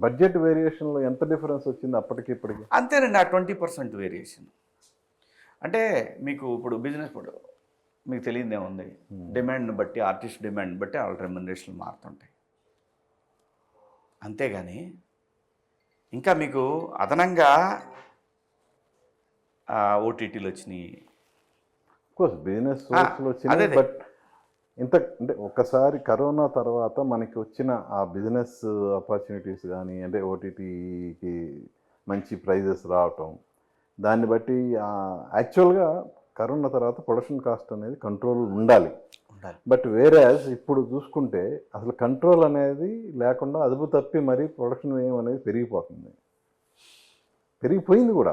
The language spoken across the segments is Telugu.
బడ్జెట్ వేరియేషన్లో ఎంత డిఫరెన్స్ వచ్చింది అప్పటికి ఇప్పటికి? అంతేనండి, ఆ 20% వేరియేషన్. అంటే మీకు ఇప్పుడు బిజినెస్ ఇప్పుడు మీకు తెలియదే ఉంది, డిమాండ్ని బట్టి ఆర్టిస్ట్ డిమాండ్ బట్టి వాళ్ళ రెమ్యునరేషన్లు మారుతుంటాయి. అంతేగాని ఇంకా మీకు అదనంగా ఓటీటీలు వచ్చినాయి, కోర్స్ బిజినెస్ సోర్స్లో వచ్చినాయి. అదే. బట్ ఇంత అంటే ఒక్కసారి కరోనా తర్వాత మనకి వచ్చిన ఆ బిజినెస్ ఆపర్చునిటీస్ కానీ, అంటే ఓటీటీకి మంచి ప్రైజెస్ రావటం, దాన్ని బట్టి యాక్చువల్గా కరోనా తర్వాత ప్రొడక్షన్ కాస్ట్ అనేది కంట్రోల్ ఉండాలి. బట్ వేరేస్ ఇప్పుడు చూసుకుంటే అసలు కంట్రోల్ అనేది లేకుండా అదుపు తప్పి మరీ ప్రొడక్షన్ వ్యయం అనేది పెరిగిపోయింది కూడా.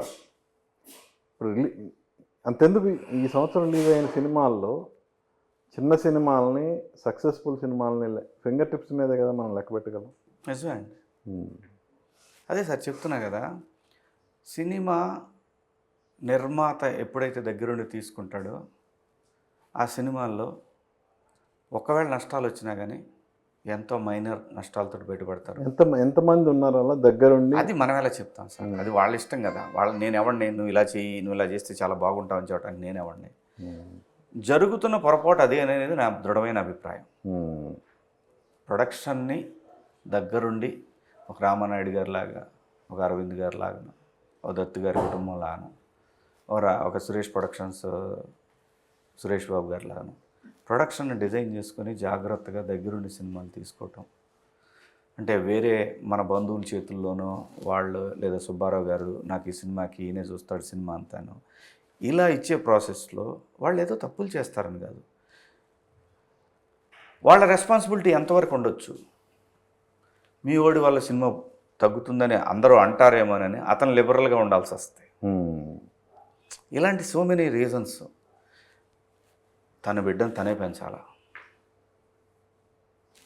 ఇప్పుడు అంతెందుకు ఈ సంవత్సరం రిలీజ్ అయిన సినిమాల్లో చిన్న సినిమాలని, సక్సెస్ఫుల్ సినిమాలని ఫింగర్ టిప్స్ మీదే కదా మనం లెక్క పెట్టగలం. నిజమే అండి. అదే సార్ చెప్తున్నా కదా, సినిమా నిర్మాత ఎప్పుడైతే దగ్గరుండి తీసుకుంటాడో ఆ సినిమాల్లో ఒకవేళ నష్టాలు వచ్చినా కానీ ఎంతో మైనర్ నష్టాలతో బయటపడతారు. ఎంతమంది ఉన్నారు అలా దగ్గరుండి? అది మనం ఎలా చెప్తాం సార్, అది వాళ్ళ ఇష్టం కదా. నేను ఎవరిని నువ్వు ఇలా చెయ్యి, నువ్వు ఇలా చేస్తే చాలా బాగుంటావని చెప్పడానికి నేను ఎవరిని. జరుగుతున్న పొరపాటు అదే అనేది నా దృఢమైన అభిప్రాయం. ప్రొడక్షన్ని దగ్గరుండి ఒక రామానాయుడు గారి లాగా, ఒక అరవింద్ గారి లాగా, ఒక దత్తు గారి కుటుంబం లాగాను, ఒక సురేష్ ప్రొడక్షన్స్ సురేష్ బాబు గారి లాగాను ప్రొడక్షన్ని డిజైన్ చేసుకొని జాగ్రత్తగా దగ్గరుండి సినిమాలు తీసుకోవటం. అంటే వేరే మన బంధువుల చేతుల్లోనో వాళ్ళు, లేదా సుబ్బారావు గారు నాకు ఈ సినిమాకి ఈయనే చూస్తాడు సినిమా అంతాను, ఇలా ఇచ్చే ప్రాసెస్లో వాళ్ళు ఏదో తప్పులు చేస్తారని కాదు, వాళ్ళ రెస్పాన్సిబిలిటీ ఎంతవరకు ఉండొచ్చు. మీ ఓడి వాళ్ళ సినిమా తగ్గుతుందని అందరూ అంటారేమోనని అతను లిబరల్గా ఉండాల్సి వస్తాయి. ఇలాంటి సో మెనీ రీజన్స్. తన బిడ్డను తనే పెంచాలా,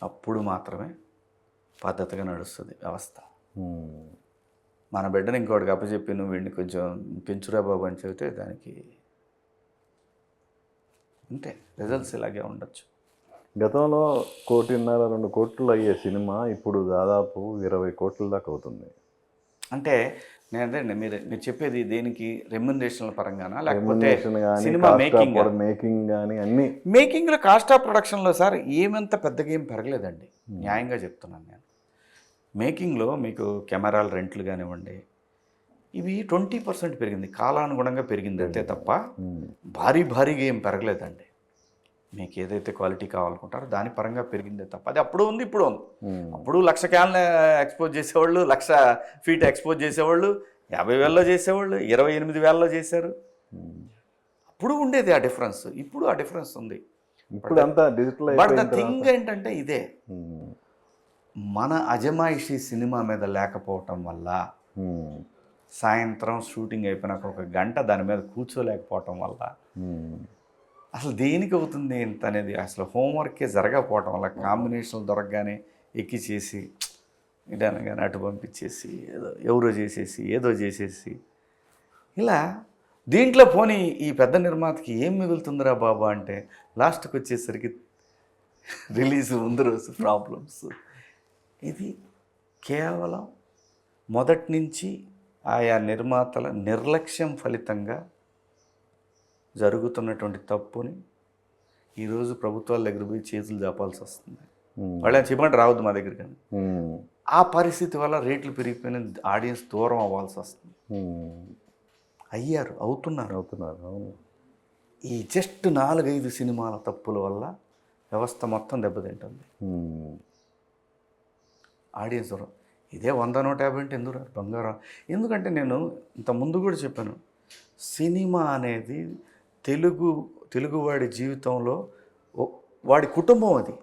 అప్పుడు మాత్రమే పద్ధతిగా నడుస్తుంది వ్యవస్థ. మన బిడ్డను ఇంకోటికి అప్పచెప్పి నువ్వు వీడిని కొంచెం పెంచురా బాబు అని చెబితే దానికి అంతే రిజల్ట్స్ ఇలాగే ఉండొచ్చు. గతంలో 1.5-2 కోట్లు అయ్యే సినిమా ఇప్పుడు దాదాపు 20 కోట్ల దాకా అవుతుంది. అంటే నేనంటే మీరు చెప్పేది దేనికి, రెమ్యునరేషన్ల పరంగానా లేకపోతే సినిమా మేకింగ్ కానీ అన్ని? మేకింగ్లో కాస్ట్ ఆఫ్ ప్రొడక్షన్లో సార్ ఏమంత పెద్దగా ఏం పెరగలేదండి, న్యాయంగా చెప్తున్నాను నేను. మేకింగ్లో మీకు కెమెరాల రెంట్లు కానివ్వండి, ఇవి 20% పెరిగింది, కాలానుగుణంగా పెరిగింది అంతే తప్ప భారీగా ఏం పెరగలేదండి. మీకు ఏదైతే క్వాలిటీ కావాలనుకుంటారో దాని పరంగా పెరిగిందే తప్ప, అది అప్పుడు ఉంది ఇప్పుడు ఉంది. అప్పుడు 1,00,000 క్యాన్లు ఎక్స్పోజ్ చేసేవాళ్ళు, 1,00,000 ఫీట్ ఎక్స్పోజ్ చేసేవాళ్ళు, 50,000లో చేసేవాళ్ళు, 28,000లో చేశారు. అప్పుడు ఉండేది ఆ డిఫరెన్స్, ఇప్పుడు ఆ డిఫరెన్స్ ఉంది. ఇప్పుడు అంతా డిజిటల్. బట్ ద థింగ్ ఏంటంటే ఇదే, మన అజమాయిషి సినిమా మీద లేకపోవటం వల్ల, సాయంత్రం షూటింగ్ అయిపోయినాక 1 గంట దాని మీద కూర్చోలేకపోవటం వల్ల, అసలు దేనికి అవుతుంది ఇంత అనేది అసలు హోంవర్కే జరగకపోవటం వల్ల, కాంబినేషన్లు దొరకగానే ఎక్కి చేసి ఇదనగానే అటు పంపించేసి ఎవరో చేసేసి ఏదో చేసేసి ఇలా దీంట్లో పోనీ ఈ పెద్ద నిర్మాతకి ఏం మిగులుతుందిరా బాబా అంటే లాస్ట్కి వచ్చేసరికి రిలీజ్ ముందు రోజు ప్రాబ్లమ్స్. ఇది కేవలం మొదటి నుంచి ఆయా నిర్మాతల నిర్లక్ష్యం ఫలితంగా జరుగుతున్నటువంటి తప్పుని ఈరోజు ప్రభుత్వాల దగ్గర పోయి చేతులు చాపాల్సి వస్తుంది. వాళ్ళు చెప్పండి రావద్దు మా దగ్గర, కానీ ఆ పరిస్థితి వల్ల రేట్లు పెరిగిపోయిన, ఆడియన్స్ దూరం అవ్వాల్సి వస్తుంది. అవుతున్నారు. ఈ జస్ట్ 4-5 సినిమాల తప్పుల వల్ల వ్యవస్థ మొత్తం దెబ్బతింటుంది. ఆడియన్స్ దూరం. ఇదే 100-150 అంటే ఎందుకు బంగారం. ఎందుకంటే నేను ఇంత ముందు కూడా చెప్పాను, సినిమా అనేది తెలుగువాడి జీవితంలో వాడి కుటుంబం. అది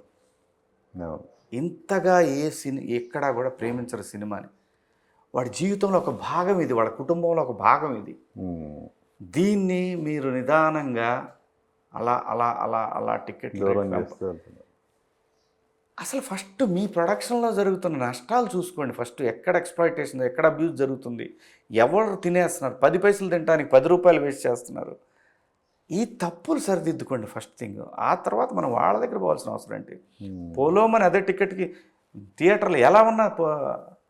ఇంతగా ఎక్కడా కూడా ప్రేమించరు సినిమాని. వాడి జీవితంలో ఒక భాగం ఇది, వాళ్ళ కుటుంబంలో ఒక భాగం ఇది. దీన్ని మీరు నిదానంగా అలా అలా అలా అలా టికెట్లు అసలు ఫస్ట్ మీ ప్రొడక్షన్లో జరుగుతున్న నష్టాలు చూసుకోండి. ఫస్ట్ ఎక్కడ ఎక్స్‌ప్లాయిటేషన్, ఎక్కడ అబ్యూజ్ జరుగుతుంది, ఎవరు తినేస్తున్నారు, 10 పైసలు తినడానికి 10 రూపాయలు వేస్ట్ చేస్తున్నారు. ఈ తప్పులు సరిదిద్దుకోండి ఫస్ట్ థింగ్. ఆ తర్వాత మనం వాళ్ళ దగ్గర పోవాల్సిన అవసరం ఏంటి? పోలోమని అదే టికెట్కి థియేటర్లు ఎలా ఉన్నా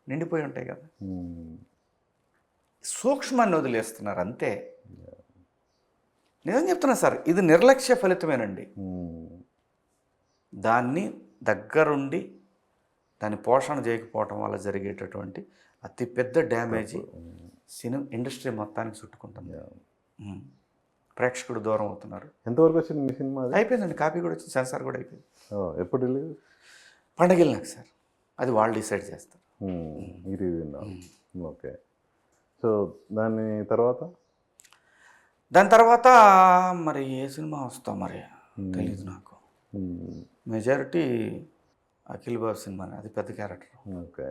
నిండిపోయి ఉంటాయి కదా. ఉమ్. సూక్ష్మాన్ని వదిలేస్తున్నారు అంతే. నిజం చెప్తున్నా సార్, ఇది నిర్లక్ష్య ఫలితమేనండి. ఉమ్. దాన్ని దగ్గరుండి దాని పోషణ చేయకపోవటం వల్ల జరిగేటటువంటి అతిపెద్ద డ్యామేజీ సినిమా ఇండస్ట్రీ మొత్తానికి చుట్టుకుంటుంది. ఉమ్. ప్రేక్షకుడు దూరం అవుతున్నారు. ఎంతవరకు వచ్చింది మీ సినిమా అది? అయిపోయిందండి, కాపీ కూడా వచ్చింది, సెన్సార్ కూడా అయిపోయింది. ఎప్పుడు రిలీజ్? పండగలు నాకు సార్, అది వాళ్ళు డిసైడ్ చేస్తారు. ఈ రివ్యూ ఓకే. సో దాని తర్వాత మరి ఏ సినిమా వస్తాం మరి తెలీదు నాకు. ఉమ్. మెజారిటీ అఖిల్ బాబు సినిమా, అది పెద్ద క్యారెక్టర్, ఓకే.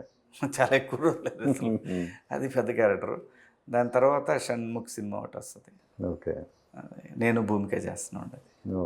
చాలా ఎక్కువ రోజులేదు అసలు. అది పెద్ద క్యారెక్టర్. దాని తర్వాత షణ్ముఖ్ సినిమా ఒకటి వస్తుంది, ఓకే. నేను భూమిక చేస్తున్నాను. ఓ.